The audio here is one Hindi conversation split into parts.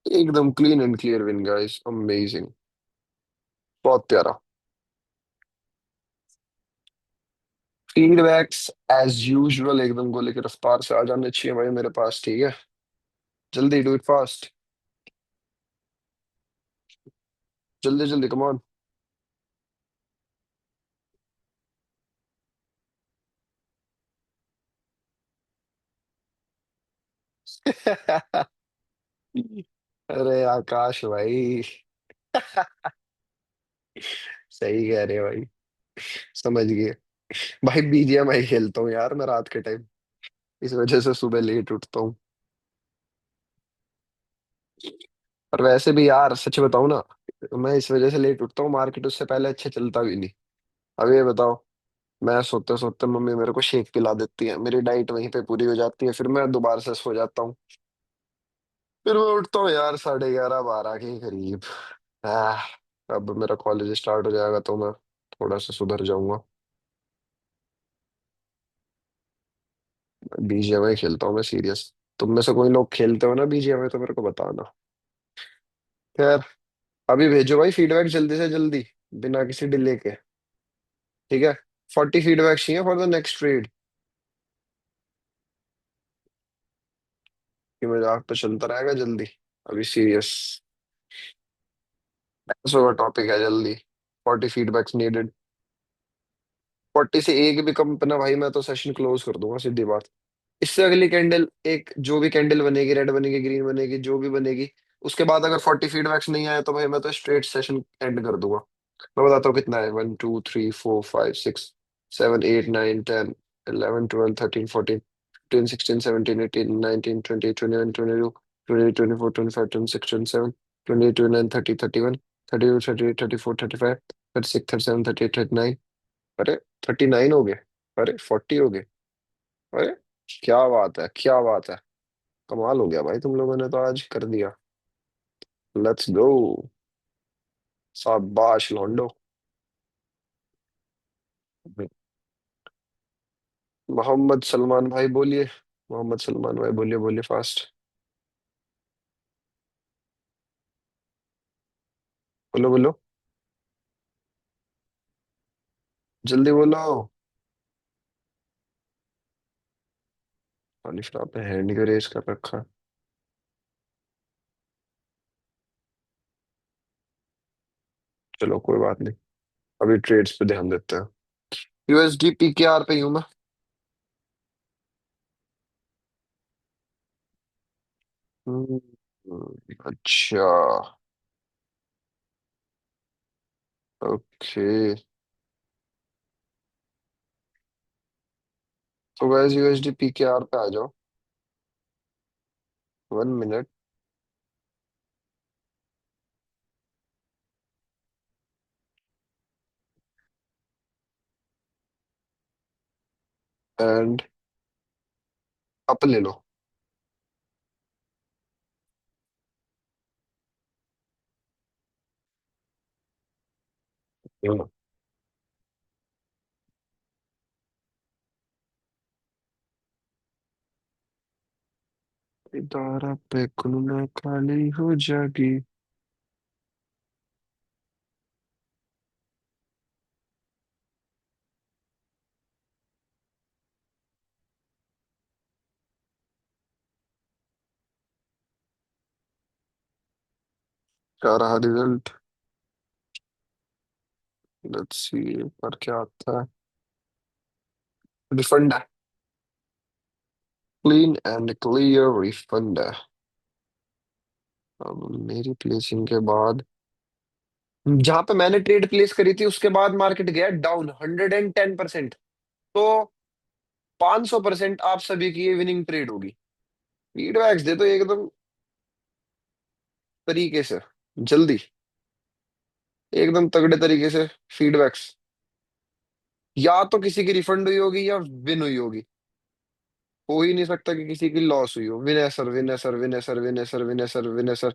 एकदम clean and clear win guys, amazing. बहुत प्यारा। फीडबैक्स एज यूजुअल एकदम गोले की रफ्तार से आ जाने चाहिए भाई मेरे पास, ठीक है। जल्दी, डू इट फास्ट। जल्दी जल्दी, कम ऑन। अरे आकाश भाई। सही कह रहे हो भाई। समझ गए। भाई बीजीएमआई खेलता हूँ यार मैं रात के टाइम, इस वजह से सुबह लेट उठता हूँ। और वैसे भी यार सच बताऊं ना, मैं इस वजह से लेट उठता हूँ, मार्केट उससे पहले अच्छे चलता भी नहीं। अब ये बताओ, मैं सोते सोते मम्मी मेरे को शेक पिला देती है, मेरी डाइट वहीं पे पूरी हो जाती है, फिर मैं दोबारा से सो जाता हूँ। फिर मैं उठता हूँ यार 11:30 12 के करीब। आह, अब मेरा कॉलेज स्टार्ट हो जाएगा तो मैं थोड़ा सा सुधर जाऊंगा। बीजीएमआई खेलता हूँ मैं, सीरियस। तुम में से कोई लोग खेलते हो ना बीजीएमआई तो मेरे को बताना। खैर, अभी भेजो भाई फीडबैक जल्दी से जल्दी, बिना किसी डिले के। ठीक है। 40 फीडबैक चाहिए फॉर द नेक्स्ट ट्रेड। कि मजाक तो चलता रहेगा, जल्दी। अभी सीरियस। ऐसा का टॉपिक है, जल्दी। 40 फीडबैक्स नीडेड। 40 से एक भी कम ना भाई, मैं तो सेशन क्लोज कर दूंगा, सीधी बात। इससे अगली कैंडल, एक जो भी कैंडल बनेगी, रेड बनेगी, ग्रीन बनेगी, जो भी बनेगी, उसके बाद अगर 40 फीडबैक्स नहीं आए तो भाई मैं तो स्ट्रेट सेशन एंड कर दूंगा। मैं बताता हूँ कितना है। 1 2 3 4 5 6 7 8 9 10 11 12 13 14 15 16 17 18 19 20 21 22 23 24 25 26 27 28 29। अरे 39 हो गए। अरे 40 हो गए। अरे क्या बात है, क्या बात है। कमाल हो गया भाई, तुम लोगों ने तो आज कर दिया। Let's go. शाबाश लौंडो। मोहम्मद सलमान भाई बोलिए। मोहम्मद सलमान भाई बोलिए, बोलिए फास्ट। बोलो बोलो। जल्दी बोलो। अनिश आपने हैंड को रेस कर रखा है। चलो कोई बात नहीं, अभी ट्रेड्स पे ध्यान देते हैं। यूएसडी पीकेआर पे हूं मैं। हम्म, अच्छा। ओके। तो गैस यूएसडी पीकेआर पे आ जाओ। 1 मिनट। एंड अप ले लो। हम्म। इदारा पे कुलना काली हो जाएगी। क्या रहा रिजल्ट? लेट्स सी पर क्या आता है। रिफंड है। क्लीन एंड क्लियर रिफंड है। अब मेरी प्लेसिंग के बाद, जहां पे मैंने ट्रेड प्लेस करी थी उसके बाद मार्केट गया डाउन 110%। तो 500% आप सभी की ये विनिंग ट्रेड होगी। फीडबैक्स दे दो एकदम तरीके से, जल्दी। एकदम तगड़े तरीके से। फीडबैक्स। या तो किसी की रिफंड हुई होगी या विन हुई होगी। हो ही नहीं सकता कि किसी की लॉस हुई हो। विनेसर विनेसर विनेसर विनेसर विनेसर विनेसर।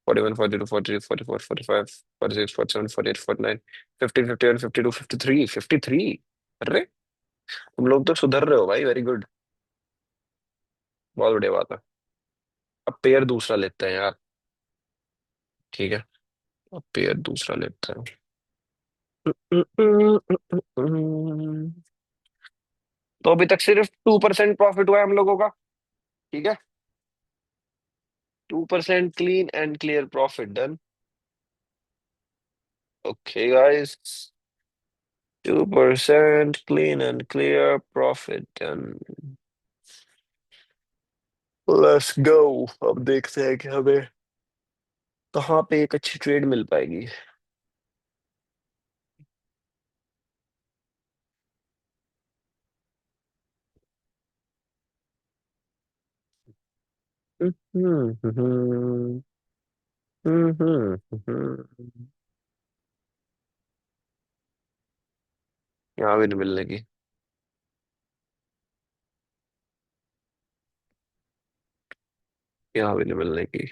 41, 42, 43, 44, 45, 46, 47, 48, 49, 50, 51, 52, 53, 53। अरे तुम लोग तो सुधर रहे हो भाई, वेरी गुड। बहुत बढ़िया बात है। अब पेयर दूसरा लेते हैं यार। ठीक है, अब पेयर दूसरा लेते हैं। तो अभी तक सिर्फ 2% प्रॉफिट हुआ है हम लोगों का। ठीक है, 2% clean and clear profit done. Okay guys, 2% clean and clear profit done. Let's go. अब देखते हैं कि हमें कहाँ पे एक अच्छी ट्रेड मिल पाएगी। हम्म, हम्म, यहाँ भी नहीं मिलने की। यहाँ भी नहीं मिलने की।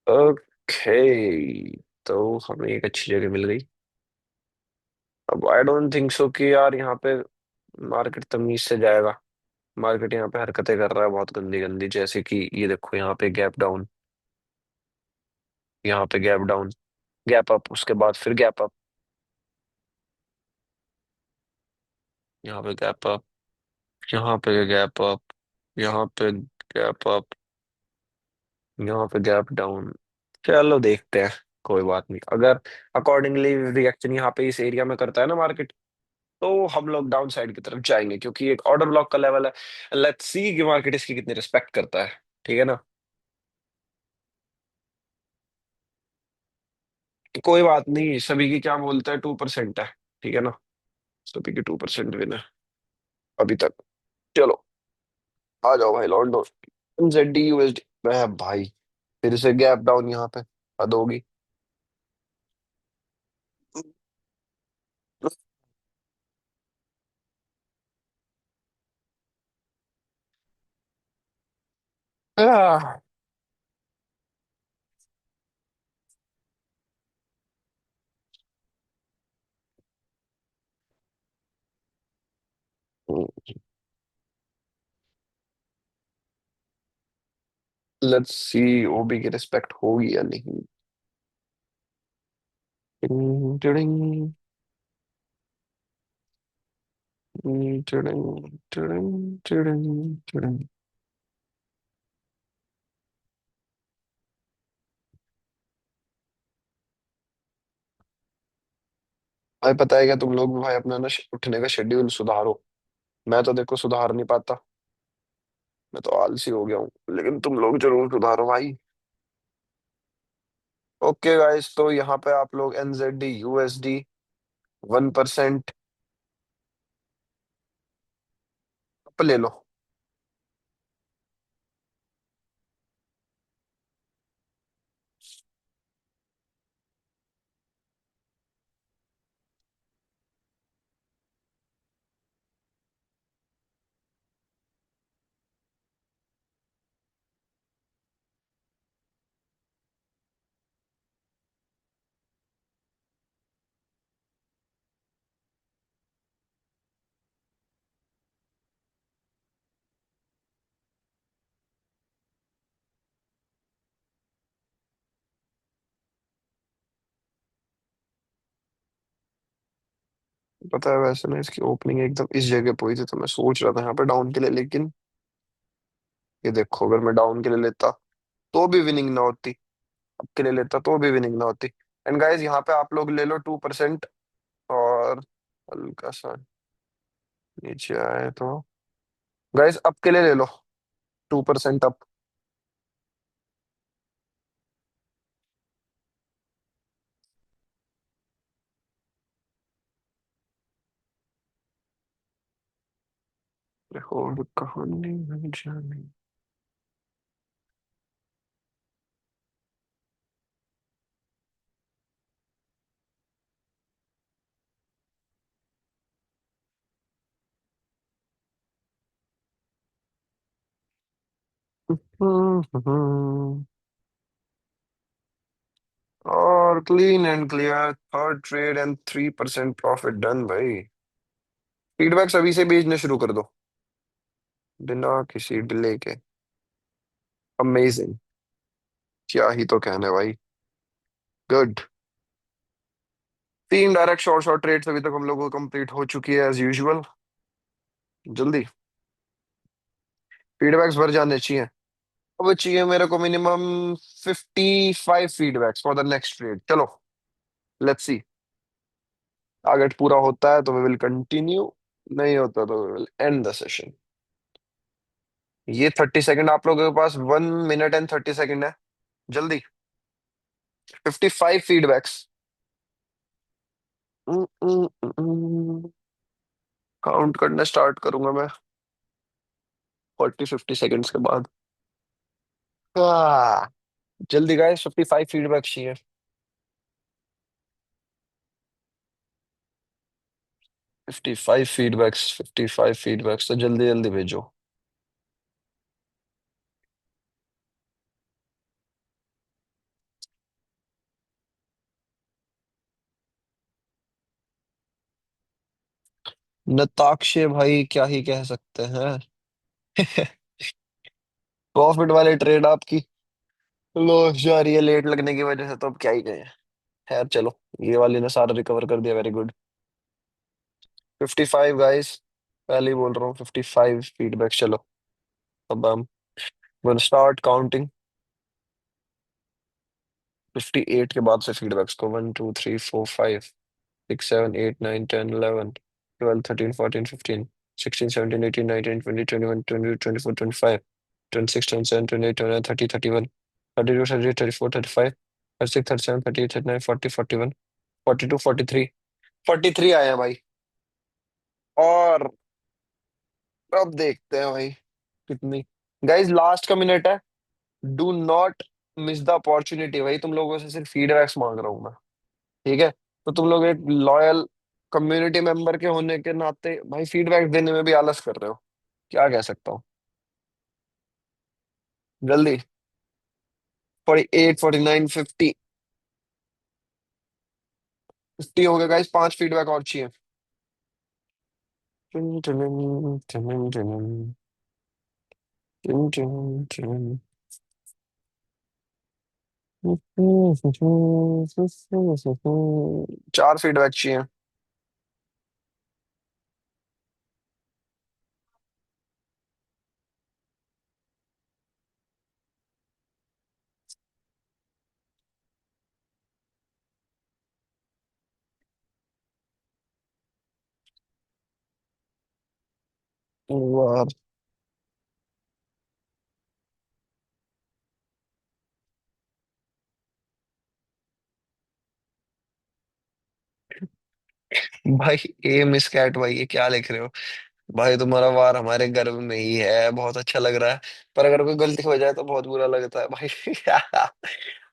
ओके, तो हमें एक अच्छी जगह मिल गई। अब आई डोंट थिंक सो कि यार यहाँ पे मार्केट तमीज से जाएगा। मार्केट यहाँ पे हरकतें कर रहा है बहुत गंदी गंदी, जैसे कि ये देखो यहाँ पे गैप डाउन, यहाँ पे गैप डाउन, गैप अप, उसके बाद फिर गैप अप, यहाँ पे गैप अप, यहाँ पे गैप अप, यहाँ पे गैप अप, यहाँ पे गैप डाउन। चलो देखते हैं, कोई बात नहीं। अगर अकॉर्डिंगली रिएक्शन यहाँ पे इस एरिया में करता है ना मार्केट, तो हम लोग डाउन साइड की तरफ जाएंगे, क्योंकि एक ऑर्डर ब्लॉक का लेवल है। लेट्स सी कि मार्केट इसकी कितनी रिस्पेक्ट करता है। ठीक है ना। कोई बात नहीं, सभी की क्या बोलते हैं 2% है। ठीक है ना, सभी की 2% विन है अभी तक। चलो आ जाओ भाई लॉन्डो, जेडी यूएसडी। वह भाई, फिर से गैप डाउन यहाँ पे, हद होगी। लेट्स सी ओबी की रिस्पेक्ट होगी या नहीं। Tiding, tiding, tiding, tiding, tiding, tiding. भाई पता है क्या, तुम लोग भी भाई अपना ना उठने का शेड्यूल सुधारो। मैं तो देखो सुधार नहीं पाता, मैं तो आलसी हो गया हूँ, लेकिन तुम लोग जरूर सुधारो भाई। ओके गाइस, तो यहाँ पे आप लोग एनजेडी यूएसडी 1% ले लो। पता है वैसे ना, इसकी ओपनिंग एकदम इस जगह पे हुई थी, तो मैं सोच रहा था यहाँ पे डाउन के लिए, लेकिन ये देखो अगर मैं डाउन के लिए लेता तो भी विनिंग ना होती, अप के लिए लेता तो भी विनिंग ना होती। एंड गाइस यहाँ पे आप लोग ले लो 2%, और हल्का सा नीचे आए तो गाइस अप के लिए ले लो 2% अप। और कहानी नहीं जानी। और clean and clear third trade and 3% profit done भाई। फीडबैक्स अभी से भेजने शुरू कर दो, बिना किसी डिले के। अमेजिंग, क्या ही तो कहना है भाई। गुड। तीन डायरेक्ट शॉर्ट शॉर्ट ट्रेड्स अभी तक हम लोगों को कंप्लीट हो चुकी है एज यूजुअल। जल्दी फीडबैक्स भर जाने चाहिए। अब चाहिए मेरे को minimum 55 feedbacks for the next trade. चलो लेट्स सी। टारगेट पूरा होता है तो वी विल कंटिन्यू, नहीं होता तो we will end the session. ये 30 सेकंड आप लोगों के पास, 1 मिनट एंड 30 सेकंड है। जल्दी 55 फीडबैक्स। काउंट करना स्टार्ट करूंगा मैं 40-50 सेकंड्स के बाद। आह, जल्दी गाइस 55 फीडबैक चाहिए। 55 फीडबैक्स तो जल्दी जल्दी भेजो। नताक्षे भाई क्या ही कह सकते हैं। प्रॉफिट वाले ट्रेड आपकी लॉस जा रही है लेट लगने की वजह से, तो अब क्या ही कहें। खैर चलो, ये वाली ने सारा रिकवर कर दिया, वेरी गुड। 55 गाइस, पहले ही बोल रहा हूँ 55 फीडबैक। चलो अब हम स्टार्ट काउंटिंग 58 के बाद से फीडबैक्स को। 1 2 3 4 5 6 7 8 9 10 11 12 13 14 15 16 17 18 19 20 21 22 23 24 25 26 27 28 29 40 41 42 43 और अब देखते हैं भाई कितनी। गाइस लास्ट का मिनट है, do not miss the opportunity. भाई तुम लोगों से सिर्फ फीडबैक्स मांग रहा हूं मैं, ठीक है? तो तुम लोग एक लॉयल कम्युनिटी मेंबर के होने के नाते भाई फीडबैक देने में भी आलस कर रहे हो, क्या कह सकता हूँ। जल्दी 48 49 50। 50 हो गया गाइस, 5 फीडबैक और चाहिए। चार फीडबैक चाहिए। वाह, भाई ए मिस कैट भाई ये क्या लिख रहे हो? भाई तुम्हारा वार हमारे गर्व में ही है, बहुत अच्छा लग रहा है। पर अगर कोई गलती हो जाए तो बहुत बुरा लगता है भाई।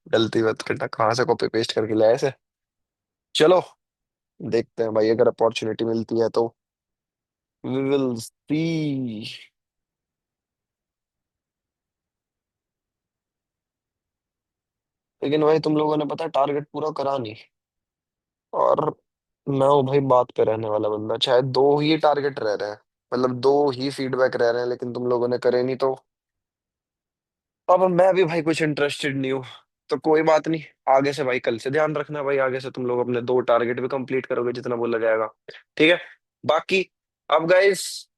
गलती मत करना, कहाँ से कॉपी पेस्ट करके लाया ऐसे। चलो देखते हैं भाई, अगर अपॉर्चुनिटी मिलती है तो वी विल सी। लेकिन भाई तुम लोगों ने पता टारगेट पूरा करा नहीं। और मैं हूँ भाई बात पे रहने वाला बंदा, चाहे दो ही टारगेट रह रहे हैं, मतलब दो ही फीडबैक रह रहे हैं, लेकिन तुम लोगों ने करे नहीं तो अब मैं भी भाई कुछ इंटरेस्टेड नहीं हूँ। तो कोई बात नहीं, आगे से भाई कल से ध्यान रखना भाई, आगे से तुम लोग अपने दो टारगेट भी कंप्लीट करोगे जितना बोला जाएगा, ठीक है? बाकी अब गाइस,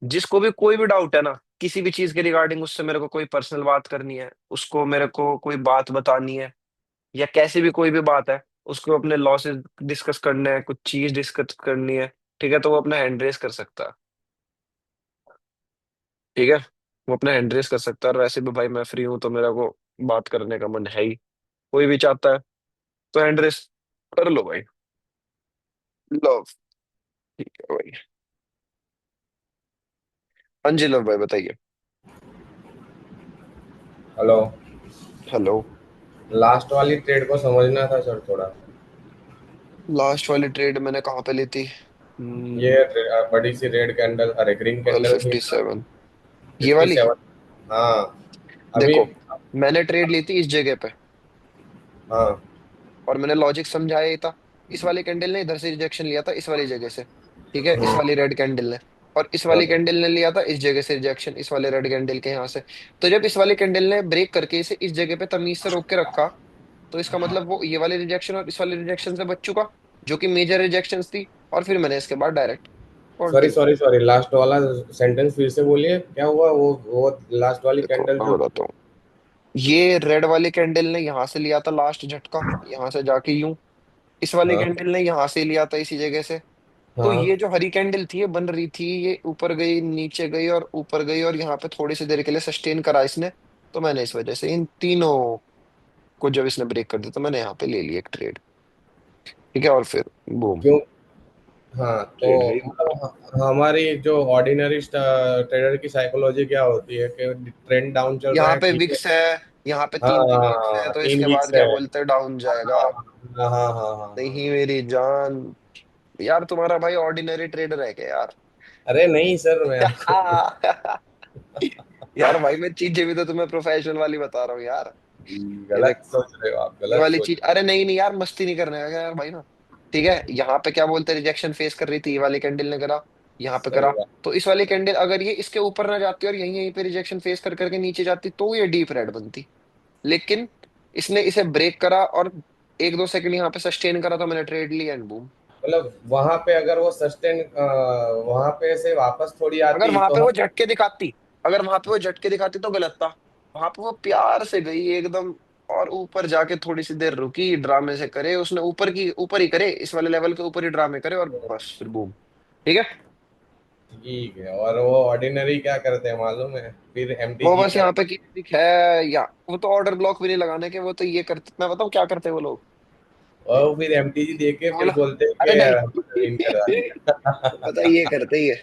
जिसको भी कोई भी डाउट है ना किसी भी चीज के रिगार्डिंग, उससे मेरे को कोई पर्सनल बात करनी है, उसको मेरे को कोई बात बतानी है, या कैसी भी कोई भी बात है, उसको अपने लॉसेस डिस्कस करने हैं, कुछ चीज डिस्कस करनी है, ठीक है? तो वो अपना हैंड रेस कर सकता है, ठीक है? वो अपना हैंड रेस कर सकता है। और वैसे भी भाई मैं फ्री हूँ तो मेरा को बात करने का मन है ही। कोई भी चाहता है तो हैंड रेस कर लो भाई। लव, ठीक है भाई। हाँ जी लव भाई बताइए। हेलो। हेलो। लास्ट वाली ट्रेड को समझना था सर थोड़ा। लास्ट वाली ट्रेड मैंने कहाँ पे ली थी? ये बड़ी सी रेड कैंडल, अरे ग्रीन ट्वेल्व कैंडल थी फिफ्टी ना। सेवन ये फिफ्टी वाली। सेवन हाँ। अभी। देखो मैंने ट्रेड ली थी इस जगह पे, हाँ और मैंने लॉजिक समझाया ही था। इस वाली कैंडल ने इधर से रिजेक्शन लिया था इस वाली जगह से, ठीक है, इस वाली रेड कैंडल ने। और इस वाली हाँ कैंडल ने लिया था इस जगह से रिजेक्शन, इस वाले रेड कैंडल के यहाँ से। तो जब इस वाली कैंडल ने ब्रेक करके इसे इस जगह पे तमीज से रोक के रखा, तो इसका मतलब वो ये वाली रिजेक्शन और इस वाली रिजेक्शन से बच चुका, जो कि मेजर रिजेक्शन थी। और फिर मैंने इसके बाद direct sorry continue. Sorry sorry, last वाला सेंटेंस फिर से बोलिए, क्या हुआ? वो लास्ट वाली देखो कैंडल मैं जो बताता हूँ, ये रेड वाली कैंडल ने यहाँ से लिया था लास्ट झटका, यहाँ से जाके यूं। इस वाली हाँ कैंडल ने यहाँ से लिया था इसी जगह से। तो हाँ, ये जो हरी कैंडल थी ये बन रही थी, ये ऊपर गई नीचे गई और ऊपर गई, और यहाँ पे थोड़ी सी देर के लिए सस्टेन करा इसने। तो मैंने इस वजह से इन तीनों को जब इसने ब्रेक कर दिया तो मैंने यहाँ पे ले लिया एक ट्रेड, ठीक है, और फिर बूम, क्यों? हाँ तो ट्रेड गई। मतलब हमारी जो ऑर्डिनरी ट्रेडर की साइकोलॉजी क्या होती है कि ट्रेंड डाउन चल रहा यहाँ है, पे ठीक है। विक्स है, यहाँ पे तीन तीन विक्स है, हाँ तो तीन इसके बाद वीक्स है। क्या बोलते हैं डाउन जाएगा। हाँ हाँ हाँ हाँ हाँ हाँ। नहीं मेरी जान, यार तुम्हारा भाई ऑर्डिनरी ट्रेडर है क्या यार? अरे नहीं सर, मैं आपको यार भाई मैं चीजें भी तो तुम्हें प्रोफेशनल वाली बता रहा हूँ यार। ये देख, गलत सोच रहे हो आप, ये गलत वाली सोच। चीज, अरे नहीं नहीं यार मस्ती नहीं करने का यार भाई ना। ठीक है, यहाँ पे क्या बोलते हैं रिजेक्शन फेस कर रही थी, ये वाली कैंडल ने करा, यहाँ पे सही करा। बात। तो इस वाली कैंडल अगर ये इसके ऊपर ना जाती और यहीं यहीं पे रिजेक्शन फेस कर करके नीचे जाती तो ये डीप रेड बनती। लेकिन इसने इसे ब्रेक करा और एक दो सेकंड यहाँ पे सस्टेन करा, तो मैंने ट्रेड ली एंड बूम। मतलब वहां पे अगर वो सस्टेन वहां पे से वापस थोड़ी अगर आती वहां तो पे हम। वो झटके दिखाती, अगर वहां पे वो झटके दिखाती तो गलत था। वहां पे वो प्यार से गई एकदम, और ऊपर जाके थोड़ी सी देर रुकी, ड्रामे से करे उसने, ऊपर की ऊपर ही करे, इस वाले लेवल के ऊपर ही ड्रामे करे और बस फिर बूम, ठीक है। ठीक है, और वो ऑर्डिनरी क्या करते हैं मालूम है? फिर वो एमटीजी बस का। यहाँ पे क्लिक है, या वो तो ऑर्डर ब्लॉक भी नहीं लगाने के, वो तो ये करते, मैं बताऊँ क्या करते हैं वो लोग। और फिर एमटीजी देके फिर बोला, बोलते हैं अरे कि इन करा नहीं पता दिया। ये करते ही है।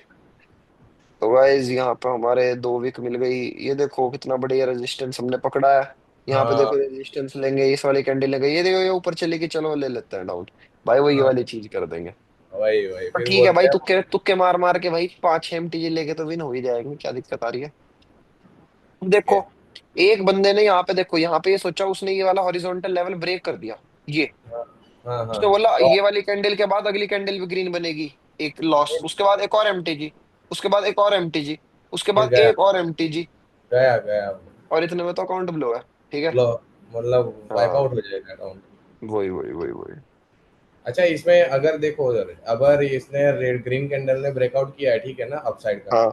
तो गाइस यहाँ पे हमारे 2 वीक मिल गई। ये देखो कितना बढ़िया रेजिस्टेंस हमने पकड़ा है। यहाँ पे हाँ देखो रेजिस्टेंस लेंगे, इस वाली कैंडल लेंगे, ये देखो ये ऊपर चलेगी, चलो ले लेते हैं डाउन। भाई वो ये हाँ, वाली चीज कर देंगे। वही वही पर फिर ठीक है बोलते भाई, हैं। तुक्के तुक्के मार मार के भाई 5-6 MTG लेके तो विन हो ही जाएंगे, क्या दिक्कत आ रही है। अब देखो, ओके। एक बंदे ने यहाँ पे देखो, यहाँ पे ये सोचा उसने ये वाला हॉरिजॉन्टल लेवल ब्रेक कर दिया, ये हाँ हाँ हाँ। उसने बोला तो ये वाली कैंडल के बाद अगली कैंडल भी ग्रीन बनेगी, एक लॉस, उसके बाद एक और एमटीजी, उसके बाद एक और एमटीजी, उसके फिर बाद गया, एक और एमटीजी, गया गया। और इतने में तो अकाउंट ब्लो है, ठीक है। मतलब मतलब वाइप हाँ आउट हो जाएगा अकाउंट। वही वही वही वही। अच्छा, इसमें अगर देखो उधर, अगर इसने रेड ग्रीन कैंडल ने ब्रेकआउट किया है, ठीक है ना, अपसाइड का। हाँ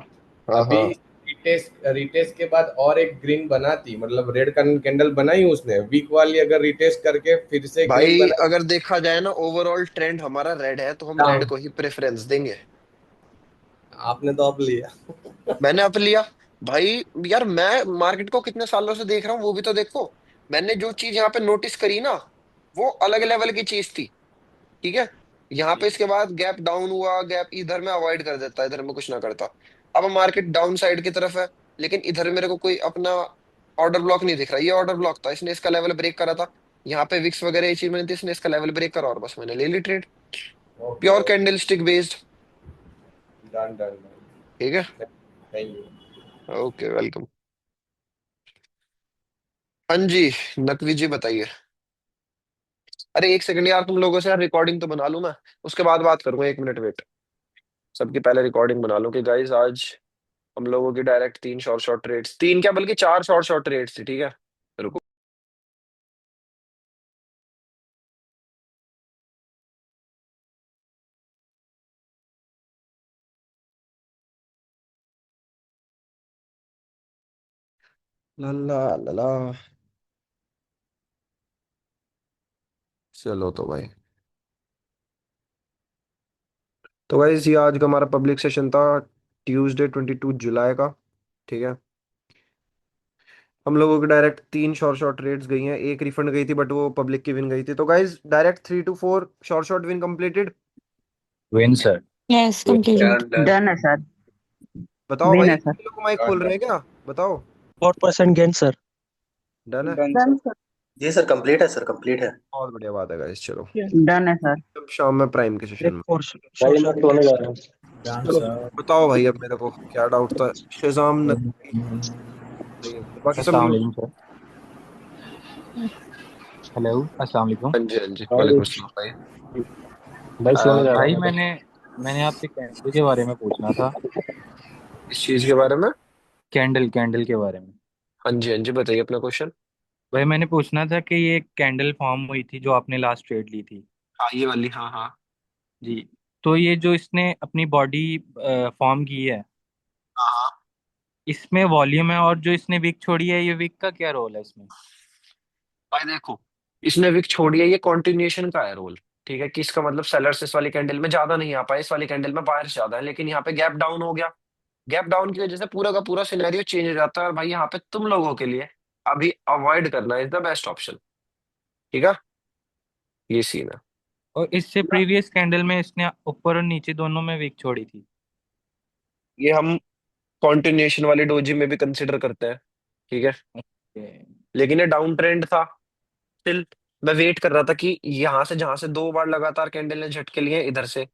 हाँ अभी हाँ रिटेस्ट रिटेस्ट के बाद और एक ग्रीन बनाती, मतलब रेड कैंडल बनाई उसने वीक वाली, अगर रिटेस्ट करके फिर से ग्रीन भाई, बना। अगर देखा जाए ना ओवरऑल ट्रेंड हमारा रेड है, तो हम रेड हाँ, को ही प्रेफरेंस देंगे। आपने तो अब लिया। मैंने अब लिया भाई। यार मैं मार्केट को कितने सालों से देख रहा हूँ, वो भी तो देखो। मैंने जो चीज यहाँ पे नोटिस करी ना, वो अलग लेवल की चीज थी, ठीक है। यहाँ पे इसके बाद गैप डाउन हुआ, गैप इधर में अवॉइड कर देता, इधर में कुछ ना करता। अब मार्केट डाउन साइड की तरफ है, लेकिन इधर मेरे को कोई अपना ऑर्डर ब्लॉक नहीं दिख रहा। ये ऑर्डर ब्लॉक था, इसने इसका लेवल ब्रेक करा था। यहाँ पे विक्स वगैरह ये चीज मैंने थी, इसने इसका लेवल ब्रेक करा और बस मैंने ले ली trade. Okay pure okay. Candlestick based, done done. ठीक है। Thank you. Okay welcome. हाँ जी, नकवी जी बताइए। अरे एक सेकंड यार, तुम लोगों से यार रिकॉर्डिंग तो बना लूं मैं, उसके बाद बात करूंगा, 1 मिनट वेट। सबकी पहले रिकॉर्डिंग बना लूं कि गाइस आज हम लोगों की डायरेक्ट 3 शॉर्ट शॉर्ट ट्रेड्स, 3 क्या बल्कि 4 शॉर्ट शॉर्ट ट्रेड्स थी, ठीक है। रुको। ला ला ला ला। चलो तो भाई, तो गाइस ये आज का हमारा पब्लिक सेशन था, ट्यूसडे 22 जुलाई का, ठीक है। हम लोगों की डायरेक्ट 3 शॉर्ट शॉर्ट ट्रेड्स गई हैं, एक रिफंड गई थी बट वो पब्लिक की विन गई थी। तो guys direct 3 to 4 short short win completed. Win sir. Yes completed. Done है सर। बताओ विन भाई, है सर। कितने लोग माइक डन खोल रहे डन। हैं क्या? बताओ। 4% गेन सर। डन है। Done sir. जी सर, कंप्लीट है सर, कंप्लीट है। बहुत बढ़िया बात है गाइस, चलो डन है सर। अब शाम में प्राइम के सेशन एक में। और भाई शॉर्ट मैं शॉर्ट सोने गेन जा सर। रहा हूँ। डन चलो सर। बताओ भाई, अब मेरे को क्या डाउट था, शेजाम नकवी, बाकी सब अस्सलाम म्यूट। वालेकुम सर। हेलो, अस्सलाम वालेकुम। हाँ जी, हाँ जी, भाई वालेकुम सलाम भाई। भाई सोने जा रहा भाई हूँ मैं तो। मैंने आपसे कैंडल के बारे में पूछना था। इस चीज के बारे में? कैंडल कैंडल के बारे में। हाँ जी, हाँ जी, बताइए अपना क्वेश्चन। भाई मैंने पूछना था कि ये कैंडल फॉर्म हुई थी जो आपने लास्ट ट्रेड ली थी। हाँ, ये वाली, हाँ हाँ। जी। तो ये जो इसने अपनी बॉडी फॉर्म की है, हाँ हाँ। इसमें वॉल्यूम है, और जो इसने विक छोड़ी है, ये विक का क्या रोल है इसमें? भाई देखो, इसने विक छोड़ी है, ये कॉन्टिन्यूएशन का है रोल। ठीक है, कि इसका मतलब सेलर्स इस वाली कैंडल में ज्यादा नहीं आ पाए, इस वाली कैंडल में बायर्स ज्यादा है, लेकिन यहाँ पे गैप डाउन हो गया। गैप डाउन की वजह से पूरा का पूरा सिनेरियो चेंज हो जाता है, और भाई यहाँ पे तुम लोगों के लिए अभी अवॉइड करना इज द बेस्ट ऑप्शन। ठीक है, ये सीन है। और इससे प्रीवियस कैंडल में इसने ऊपर और नीचे दोनों में विक छोड़ी थी। ये हम कॉन्टिन्यूएशन वाली डोजी में भी कंसिडर करते हैं। ठीक है, लेकिन ये डाउन ट्रेंड था स्टिल। मैं वेट कर रहा था कि यहाँ से, जहां से दो बार लगातार कैंडल ने झटके लिए इधर से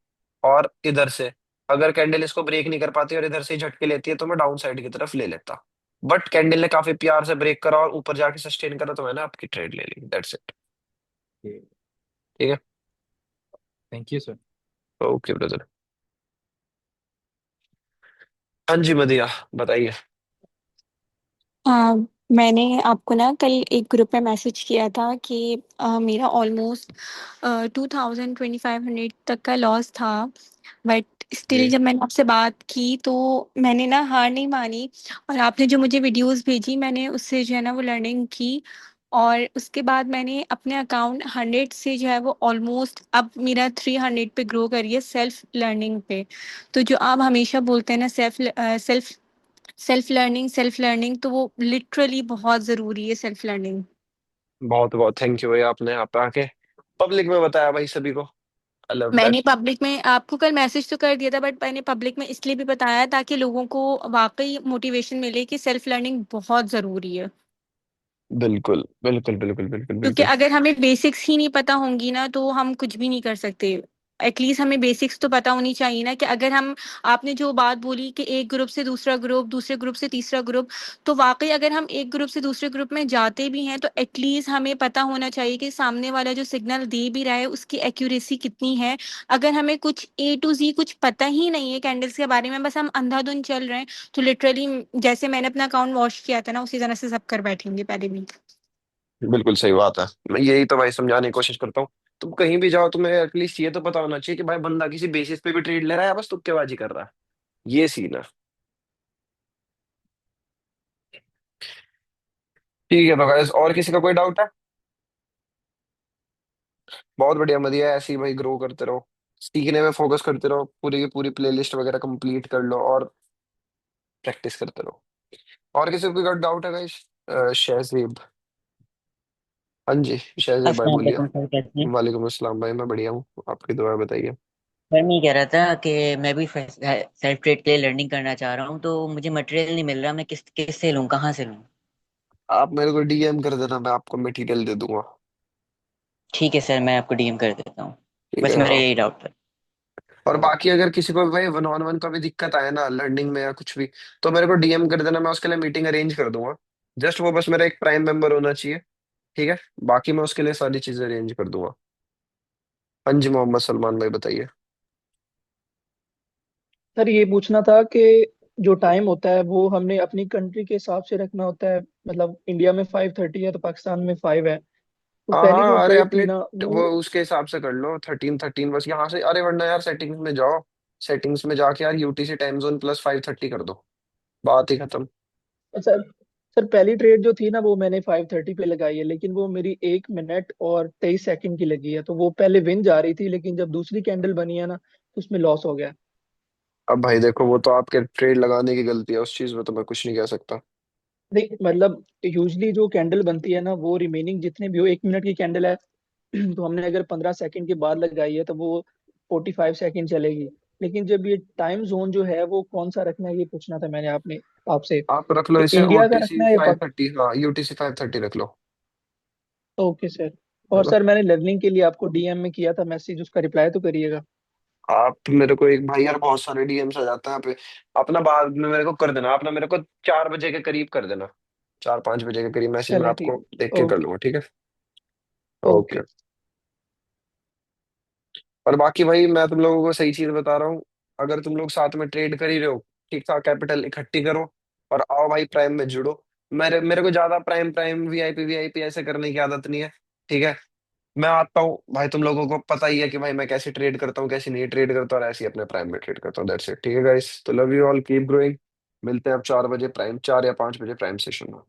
और इधर से, अगर कैंडल इसको ब्रेक नहीं कर पाती और इधर से ही झटके लेती है तो मैं डाउन साइड की तरफ ले लेता। बट कैंडल ने काफी प्यार से ब्रेक करा और ऊपर जाके सस्टेन करा, तो मैंने आपकी ट्रेड ले ली, दैट्स इट। ठीक है। Thank you sir. Okay brother. हाँ जी मदिया, बताइए। आ, मैंने आपको ना कल एक ग्रुप में मैसेज किया था कि मेरा ऑलमोस्ट 2,000 2,500 तक का लॉस था। बट स्टिल जी। जब मैंने आपसे बात की तो मैंने ना हार नहीं मानी, और आपने जो मुझे वीडियोस भेजी मैंने उससे जो है ना वो लर्निंग की। और उसके बाद मैंने अपने अकाउंट 100 से जो है वो ऑलमोस्ट अब मेरा 300 पे ग्रो करी है सेल्फ लर्निंग पे। तो जो आप हमेशा बोलते हैं ना सेल्फ सेल्फ लर्निंग, तो वो लिटरली बहुत ज़रूरी है सेल्फ लर्निंग। बहुत बहुत थैंक यू भाई, आपने यहाँ पे आके पब्लिक में बताया भाई सभी को। आई लव मैंने दैट। पब्लिक में आपको कल मैसेज तो कर दिया था, बट मैंने पब्लिक में इसलिए भी बताया ताकि लोगों को वाकई मोटिवेशन मिले कि सेल्फ लर्निंग बहुत ज़रूरी है। बिल्कुल बिल्कुल बिल्कुल बिल्कुल क्योंकि बिल्कुल। अगर हमें बेसिक्स ही नहीं पता होंगी ना तो हम कुछ भी नहीं कर सकते। एटलीस्ट हमें बेसिक्स तो पता होनी चाहिए ना कि अगर हम, आपने जो बात बोली कि एक ग्रुप से दूसरा ग्रुप, दूसरे ग्रुप से तीसरा ग्रुप, तो वाकई अगर हम एक ग्रुप से दूसरे ग्रुप में जाते भी हैं तो एटलीस्ट हमें पता होना चाहिए कि सामने वाला जो सिग्नल दे भी रहा है उसकी एक्यूरेसी कितनी है। अगर हमें कुछ ए टू जी कुछ पता ही नहीं है कैंडल्स के बारे में, बस हम अंधाधुन चल रहे हैं, तो लिटरली जैसे मैंने अपना अकाउंट वॉश किया था ना उसी तरह से सब कर बैठेंगे पहले भी। बिल्कुल सही बात है। मैं यही तो भाई समझाने की कोशिश करता हूँ। तुम कहीं भी जाओ, तुम्हें एटलीस्ट ये तो पता होना चाहिए कि भाई बंदा किसी बेसिस पे भी ट्रेड ले रहा है या बस तुक्केबाजी कर रहा है। ये सीन है। ठीक है, तो गाइस और किसी का कोई डाउट है? बहुत बढ़िया मदिया, ऐसे ही भाई ग्रो करते रहो, सीखने में फोकस करते रहो, पूरी की पूरी प्लेलिस्ट वगैरह कंप्लीट कर लो और प्रैक्टिस करते रहो। और किसी को कोई डाउट है गाइस? शहजेब। हाँ जी, शहजेब भाई अस्सलाम बोलिए। वालेकुम सर, कैसे हैं? वालेकुम अस्सलाम भाई, मैं बढ़िया हूँ, आपकी दुआ बताइए। सर मैं ये कह रहा था कि मैं भी सेल्फ ट्रेड के लिए लर्निंग करना चाह रहा हूँ, तो मुझे मटेरियल नहीं मिल रहा। मैं किस से लूँ, कहाँ से लूँ? आप मेरे को डीएम कर देना, मैं आपको मटेरियल दे दूंगा। ठीक है सर, मैं आपको डीएम कर देता हूँ। ठीक बस है, मेरा हाँ। यही डाउट था। और बाकी अगर किसी को भाई वन ऑन वन का भी दिक्कत आए ना लर्निंग में या कुछ भी, तो मेरे को डीएम कर देना, मैं उसके लिए मीटिंग अरेंज कर दूंगा। जस्ट वो बस मेरा एक प्राइम मेंबर होना चाहिए। ठीक है, बाकी मैं उसके लिए सारी चीजें अरेंज कर दूंगा। हाँ जी, मोहम्मद सलमान भाई बताइए। सर ये पूछना था कि जो टाइम होता है वो हमने अपनी कंट्री के हिसाब से रखना होता है। मतलब इंडिया में 5:30 है तो पाकिस्तान में 5 है। तो हाँ पहली जो हाँ, अरे ट्रेड अपने थी ना वो वो। उसके हिसाब से कर लो, 13 13 बस यहाँ से, अरे वरना यार सेटिंग्स में जाओ। सेटिंग्स में जाके यार यूटीसी टाइम जोन प्लस 5:30 कर दो, बात ही खत्म। सर सर पहली ट्रेड जो थी ना वो मैंने 5:30 पे लगाई है, लेकिन वो मेरी 1 मिनट और 23 सेकंड की लगी है। तो वो पहले विन जा रही थी, लेकिन जब दूसरी कैंडल बनी है ना तो उसमें लॉस हो गया। अब भाई देखो, वो तो आपके ट्रेड लगाने की गलती है, उस चीज में तो मैं कुछ नहीं कह सकता। नहीं मतलब यूजली जो कैंडल बनती है ना वो रिमेनिंग जितने भी हो, 1 मिनट की कैंडल है तो हमने अगर 15 सेकंड के बाद लगाई है तो वो 45 सेकंड चलेगी। लेकिन जब ये टाइम जोन जो है वो कौन सा रखना है ये पूछना था मैंने आपने आपसे, आप रख लो कि इसे इंडिया का ओटीसी रखना है या 5:30, हाँ यूटीसी 5:30 रख लो। Okay sir. है और ना? सर मैंने लर्निंग के लिए आपको डीएम में किया था मैसेज, उसका रिप्लाई तो करिएगा। आप मेरे को एक भाई, यार बहुत सारे डीएम्स आ जाते हैं यहाँ पे। अपना बाद में मेरे को कर देना, अपना मेरे को 4 बजे के करीब कर देना। 4 5 बजे के करीब मैसेज मैं चले ठीक आपको देख है, के कर ओके। लूंगा, ठीक है। ओके। ओके। और बाकी भाई मैं तुम लोगों को सही चीज बता रहा हूँ, अगर तुम लोग साथ में ट्रेड कर ही रहे हो, ठीक ठाक कैपिटल इकट्ठी करो और आओ भाई प्राइम में जुड़ो। मेरे मेरे को ज्यादा प्राइम प्राइम वीआईपी वीआईपी ऐसे करने की आदत नहीं है, ठीक है। मैं आता हूँ भाई, तुम लोगों को पता ही है कि भाई मैं कैसे ट्रेड करता हूँ कैसे नहीं ट्रेड करता, और ऐसे ही अपने प्राइम में ट्रेड करता हूँ। दैट्स इट, ठीक है गाइस, तो love you all, keep growing. मिलते हैं अब 4 बजे प्राइम, 4 या 5 बजे प्राइम सेशन में।